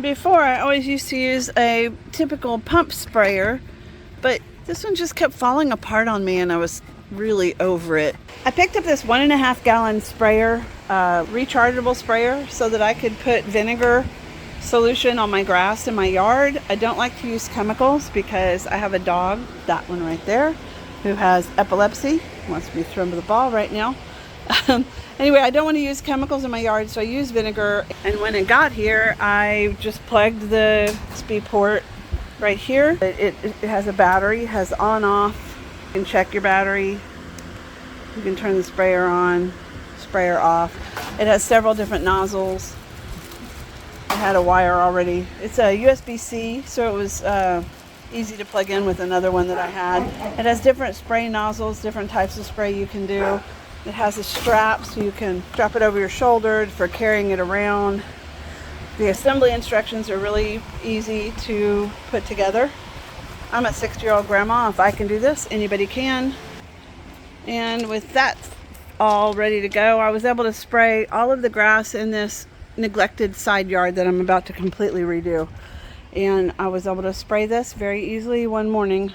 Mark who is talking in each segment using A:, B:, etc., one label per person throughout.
A: Before, I always used to use a typical pump sprayer, but this one just kept falling apart on me and I was really over it. I picked up this 1.5 gallon sprayer, rechargeable sprayer, so that I could put vinegar solution on my grass in my yard. I don't like to use chemicals because I have a dog, that one right there, who has epilepsy. Wants to be thrown to the ball right now. Anyway, I don't want to use chemicals in my yard, so I use vinegar. And when it got here, I just plugged the USB port right here. It has a battery, has on-off. You can check your battery. You can turn the sprayer on, sprayer off. It has several different nozzles. It had a wire already. It's a USB-C, so it was easy to plug in with another one that I had. It has different spray nozzles, different types of spray you can do. It has a strap, so you can strap it over your shoulder for carrying it around. The assembly instructions are really easy to put together. I'm a 60-year-old grandma. If I can do this, anybody can. And with that all ready to go, I was able to spray all of the grass in this neglected side yard that I'm about to completely redo. And I was able to spray this very easily one morning.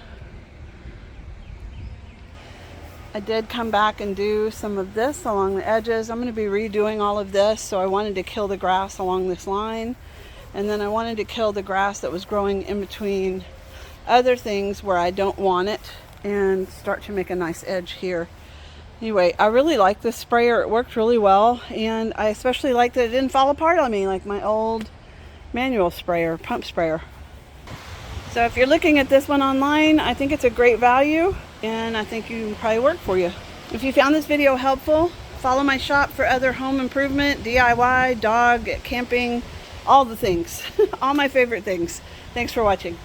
A: I did come back and do some of this along the edges. I'm going to be redoing all of this, so I wanted to kill the grass along this line. And then I wanted to kill the grass that was growing in between other things where I don't want it, and start to make a nice edge here. Anyway, I really like this sprayer. It worked really well, and I especially like that it didn't fall apart on me like my old manual sprayer, pump sprayer. So if you're looking at this one online, I think it's a great value, and I think it can probably work for you. If you found this video helpful, follow my shop for other home improvement, DIY, dog, camping, all the things. All my favorite things. Thanks for watching.